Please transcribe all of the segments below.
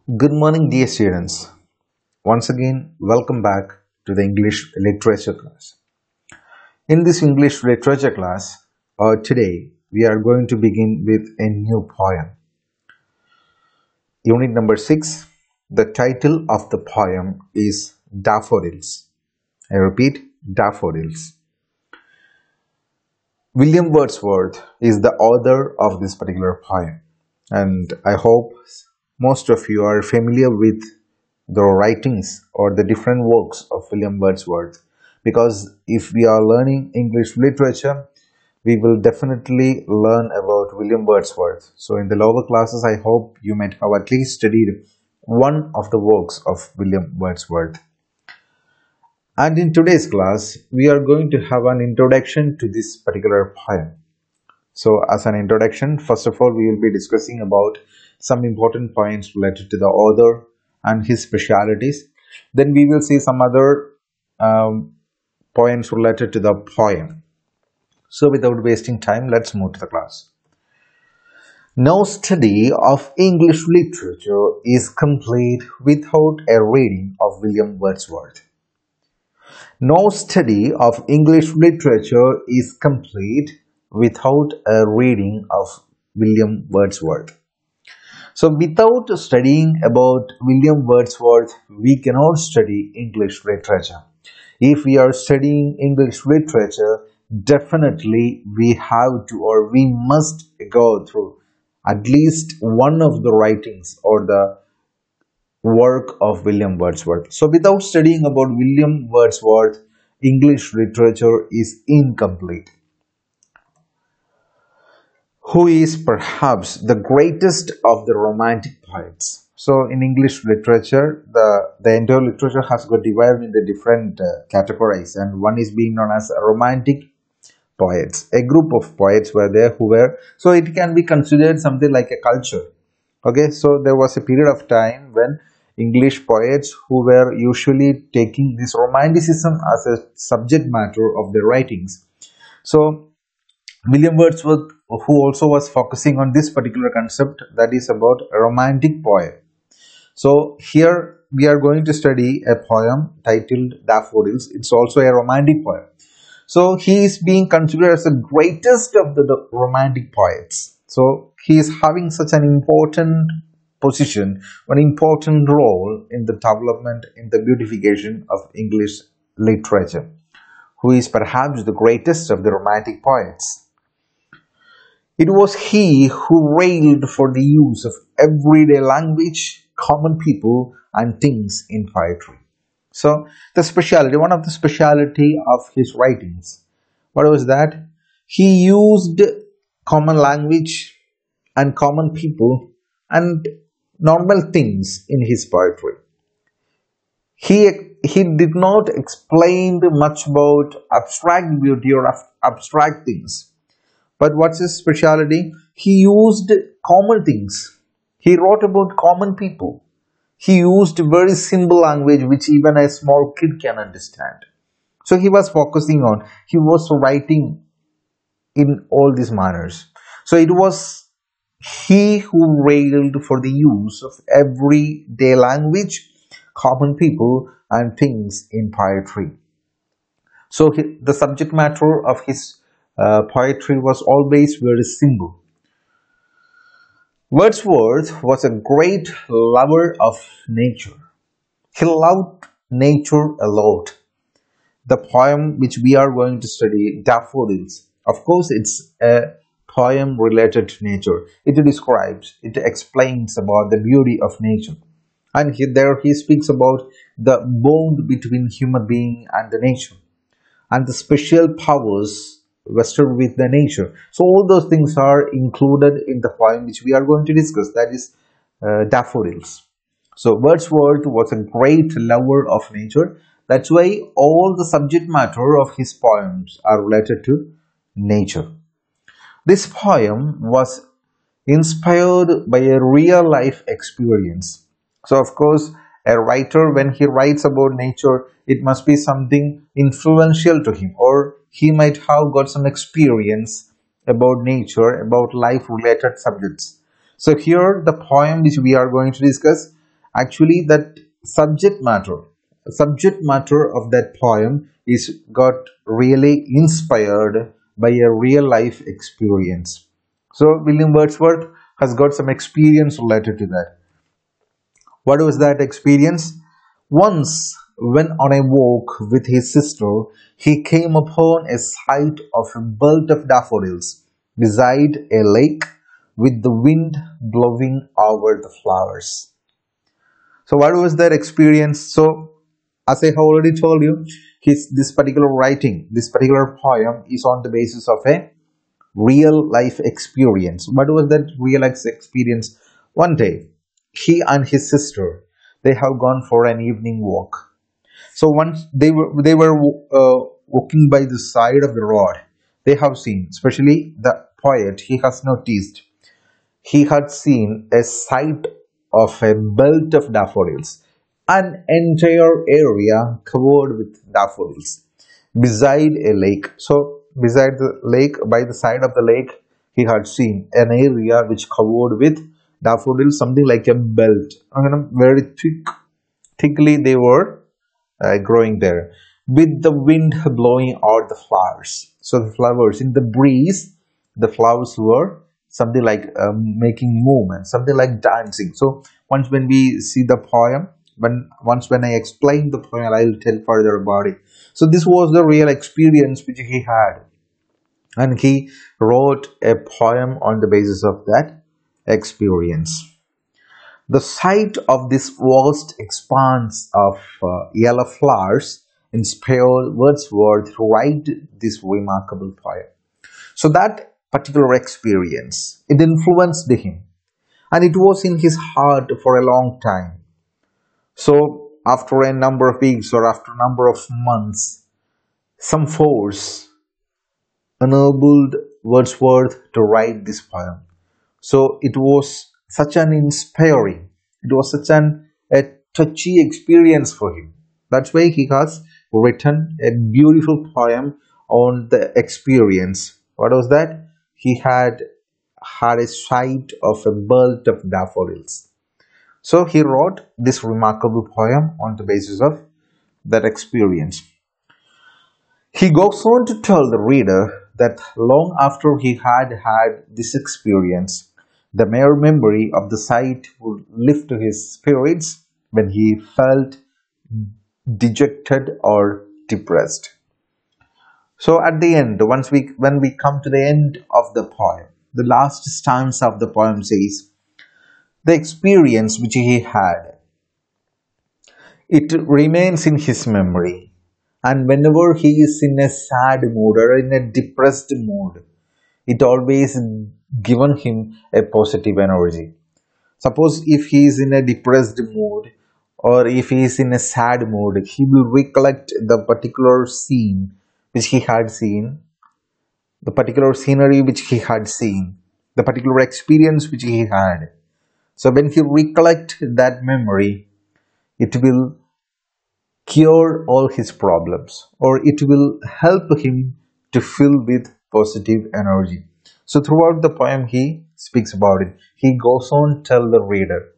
Good morning, dear students. Once again, welcome back to the English literature class. In this English literature class, today we are going to begin with a new poem. Unit number 6. The title of the poem is Daffodils. I repeat, Daffodils. William Wordsworth is the author of this particular poem, and I hope most of you are familiar with the writings or the different works of William Wordsworth, because if we are learning English literature, we will definitely learn about William Wordsworth. So in the lower classes, I hope you might have at least studied one of the works of William Wordsworth. And in today's class, we are going to have an introduction to this particular poem. So as an introduction, first of all, we will be discussing about some important points related to the author and his specialities. Then we will see some other points related to the poem. So without wasting time, let's move to the class. No study of English literature is complete without a reading of William Wordsworth. No study of English literature is complete without a reading of William Wordsworth. So without studying about William Wordsworth, we cannot study English literature. If we are studying English literature, definitely we have to or we must go through at least one of the writings or the work of William Wordsworth. So without studying about William Wordsworth, English literature is incomplete. Who is perhaps the greatest of the Romantic poets? So in English literature, the entire literature has got divided into different categories, and one is being known as Romantic poets. A group of poets were there who were, so it can be considered something like a culture. Okay, so there was a period of time when English poets who were usually taking this romanticism as a subject matter of their writings. So William Wordsworth, who also was focusing on this particular concept, that is about a romantic poem. So here we are going to study a poem titled Daffodils. It's also a romantic poem. So he is being considered as the greatest of the romantic poets. So he is having such an important position, an important role in the development, in the beautification of English literature, who is perhaps the greatest of the romantic poets. It was he who railed for the use of everyday language, common people, and things in poetry. So the speciality, one of the speciality of his writings, what was that? He used common language and common people and normal things in his poetry. He did not explain much about abstract beauty or abstract things. But what's his speciality? He used common things. He wrote about common people. He used very simple language which even a small kid can understand. So he was focusing on, he was writing in all these manners. So it was he who railed for the use of everyday language, common people, and things in poetry. So the subject matter of his poetry was always very simple. Wordsworth was a great lover of nature. He loved nature a lot. The poem which we are going to study, Daffodils, of course it's a poem related to nature. It describes, it explains about the beauty of nature. And there he speaks about the bond between human being and the nature, and the special powers vested with the nature. So all those things are included in the poem which we are going to discuss, that is Daffodils. So Wordsworth was a great lover of nature. That's why all the subject matter of his poems are related to nature. This poem was inspired by a real life experience. So of course, a writer, when he writes about nature, it must be something influential to him, or he might have got some experience about nature, about life related subjects. So here the poem which we are going to discuss, Actually, that subject matter of that poem is got really inspired by a real life experience. So William Wordsworth has got some experience related to that. What was that experience? Once, when on a walk with his sister, he came upon a sight of a belt of daffodils beside a lake with the wind blowing over the flowers. So, what was that experience? So, as I have already told you, this particular writing, this particular poem is on the basis of a real life experience. What was that real life experience? One day, he and his sister, they have gone for an evening walk. So once they were walking by the side of the road, they have seen, especially the poet, he has noticed, he had seen a sight of a belt of daffodils, an entire area covered with daffodils beside a lake. So, beside the lake, by the side of the lake, he had seen an area which covered with daffodils, something like a belt. Very thickly they were growing there, with the wind blowing out the flowers. So the flowers in the breeze, the flowers were something like making movement, something like dancing. So once when we see the poem, when I explain the poem, I'll tell further about it. So this was the real experience which he had, and he wrote a poem on the basis of that experience. The sight of this vast expanse of yellow flowers inspired Wordsworth to write this remarkable poem. So that particular experience, it influenced him, and it was in his heart for a long time. So after a number of weeks or after a number of months, some force enabled Wordsworth to write this poem. So it was such an inspiring, it was such a touchy experience for him. That's why he has written a beautiful poem on the experience. What was that? He had a sight of a belt of daffodils. So he wrote this remarkable poem on the basis of that experience. He goes on to tell the reader that long after he had had this experience, the mere memory of the sight would lift his spirits when he felt dejected or depressed. So at the end, when we come to the end of the poem, the last stanza of the poem says, the experience which he had, it remains in his memory, and whenever he is in a sad mood or in a depressed mood, it always given him a positive energy. Suppose if he is in a depressed mood or if he is in a sad mood, he will recollect the particular scene which he had seen, the particular scenery which he had seen, the particular experience which he had. So when he recollect that memory, it will cure all his problems, or it will help him to fill with positive energy. So throughout the poem he speaks about it. He goes on to tell the reader.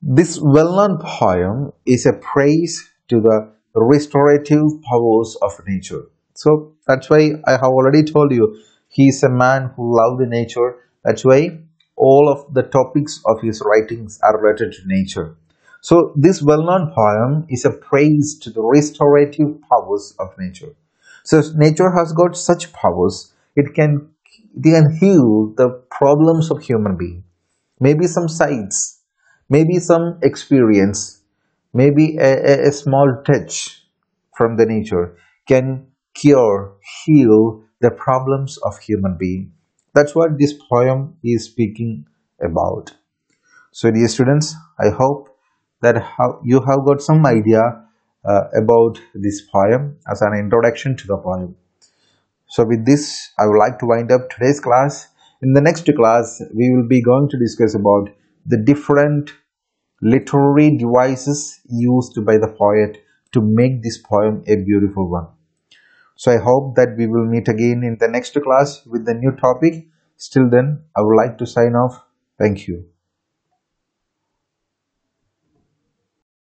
This well-known poem is a praise to the restorative powers of nature. So that's why I have already told you, he is a man who loved nature. That's why all of the topics of his writings are related to nature. So this well-known poem is a praise to the restorative powers of nature. So nature has got such powers, it can heal the problems of human being. Maybe some sights, maybe some experience, maybe a small touch from the nature can cure, heal the problems of human being. That's what this poem is speaking about. So dear students, I hope that you have got some idea about this poem as an introduction to the poem. So with this, I would like to wind up today's class. In the next class, we will be going to discuss about the different literary devices used by the poet to make this poem a beautiful one. So I hope that we will meet again in the next class with the new topic. Still then, I would like to sign off. Thank you.